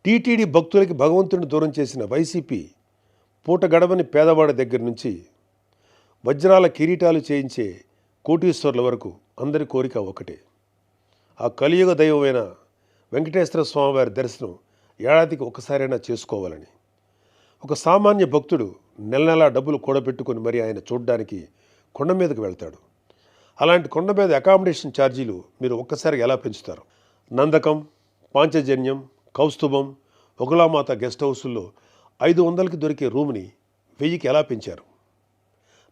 TTD భక్తులకి భగవంతుడిని దూరం చేసిన వైసీపీ పూట గడవని పేదవాడి దగ్గర నుంచి వజ్రాల కిరీటాలు చేయించే కోటీశ్వర్ల వరకు అందరి కోరిక ఒకటే. ఆ కలియుగ దైవమైన వెంకటేశ్వర స్వామివారి దర్శనం ఏడాదికి ఒకసారైనా చేసుకోవాలని. ఒక సామాన్య భక్తుడు నెల నెలా డబ్బులు కూడబెట్టుకుని మరి ఆయన చూడడానికి కొండ మీదకి వెళ్తాడు. అలాంటి కొండ మీద అకామిడేషన్ ఛార్జీలు మీరు ఒక్కసారిగా ఎలా పెంచుతారు? నందకం, పాంచజన్యం, కౌస్తుభం, ఒకలామాత గెస్ట్ హౌసుల్లో 500కి దొరికే రూమ్ని 1000కి ఎలా పెంచారు?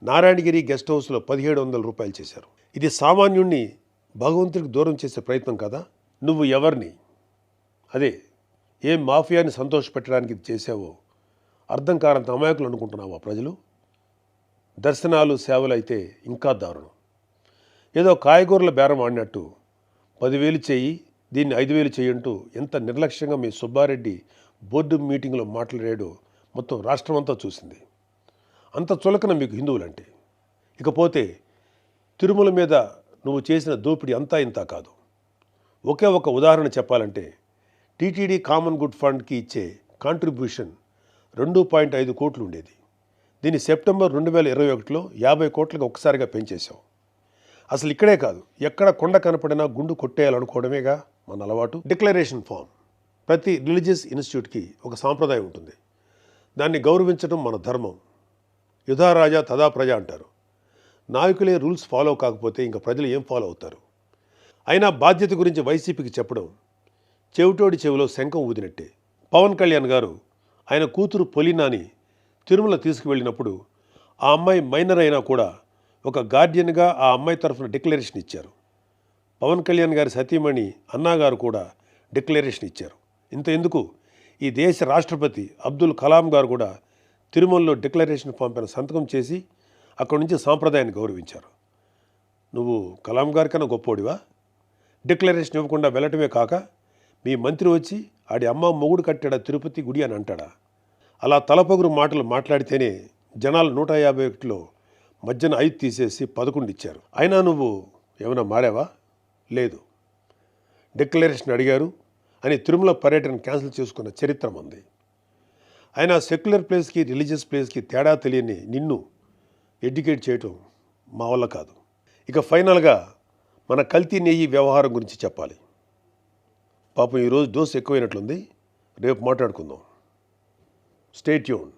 నారాయణగిరి గెస్ట్ హౌస్లో 1700 రూపాయలు చేశారు. ఇది సామాన్యుణ్ణి భగవంతుడికి దూరం చేసే ప్రయత్నం కదా? నువ్వు ఎవరిని, అదే ఏం మాఫియాని సంతోషపెట్టడానికి ఇది చేసావో అర్థం కానంత అమాయకులు అనుకుంటున్నావా ప్రజలు? దర్శనాలు సేవలు అయితే ఇంకా దారుణం. ఏదో కాయగూరల బేరం ఆడినట్టు 10,000 చేయి, దీన్ని 5,000 చేయంటూ ఎంత నిర్లక్ష్యంగా మీ సుబ్బారెడ్డి బోర్డు మీటింగ్లో మాట్లాడాడో మొత్తం రాష్ట్రమంతా చూసింది. అంత చులకన మీకు హిందువులంటే. ఇకపోతే తిరుమల మీద నువ్వు చేసిన దోపిడీ అంతా ఇంతా కాదు. ఒకే ఒక ఉదాహరణ చెప్పాలంటే టీటీడీ కామన్ గుడ్ ఫండ్కి ఇచ్చే కాంట్రిబ్యూషన్ 2.5 కోట్లు ఉండేది. దీన్ని సెప్టెంబర్ 2021లో 50 కోట్లకు ఒకసారిగా పెంచేశావు. అసలు ఇక్కడే కాదు, ఎక్కడ కొండ కనపడినా గుండు కొట్టేయాలనుకోవడమేగా మన అలవాటు. Declaration form. ప్రతి రిలీజియస్ ఇన్స్టిట్యూట్కి ఒక సాంప్రదాయం ఉంటుంది. దాన్ని గౌరవించడం మన ధర్మం. యుధా రాజా తదా ప్రజ అంటారు. నాయకులే రూల్స్ ఫాలో కాకపోతే ఇంకా ప్రజలు ఏం ఫాలో అవుతారు? అయినా బాధ్యత గురించి వైసీపీకి చెప్పడం చెవిటోడి చెవిలో శంఖం ఊదినట్టే. పవన్ కళ్యాణ్ గారు ఆయన కూతురు పొలినాని తిరుమల తీసుకువెళ్ళినప్పుడు ఆ అమ్మాయి మైనర్ అయినా కూడా ఒక గార్డియన్గా ఆ అమ్మాయి తరఫున డిక్లరేషన్ ఇచ్చారు. పవన్ కళ్యాణ్ గారి సతీమణి అన్నాగారు కూడా డిక్లరేషన్ ఇచ్చారు. ఇంత ఎందుకు, ఈ దేశ రాష్ట్రపతి అబ్దుల్ కలాం గారు కూడా తిరుమలలో డిక్లరేషన్ ఫామ్ పైన సంతకం చేసి అక్కడి నుంచి సాంప్రదాయాన్ని గౌరవించారు. నువ్వు కలాం గారి కన్నా గొప్పోడివా? డిక్లరేషన్ ఇవ్వకుండా వెళ్ళటమే కాక మీ మంత్రి వచ్చి ఆడి అమ్మ మొగుడు కట్టాడా తిరుపతి గుడి అని అంటాడా? అలా తలపొగురు మాటలు మాట్లాడితేనే జనాలు 151లో మధ్యన 5 తీసేసి 11 ఇచ్చారు. అయినా నువ్వు ఏమైనా మారావా? లేదు. డిక్లరేషన్ అడిగారు అని తిరుమల పర్యటన క్యాన్సిల్ చేసుకున్న చరిత్ర ఉంది. అయినా సెక్యులర్ ప్లేస్కి రిలీజియస్ ప్లేస్కి తేడా తెలియని నిన్ను ఎడ్యుకేట్ చేయటం మా వల్ల కాదు. ఇక ఫైనల్గా మన కల్తీ నెయ్యి వ్యవహారం గురించి చెప్పాలి. పాపం ఈరోజు డోసు ఎక్కువైనట్లుంది. రేపు మాట్లాడుకుందాం. Stay tune.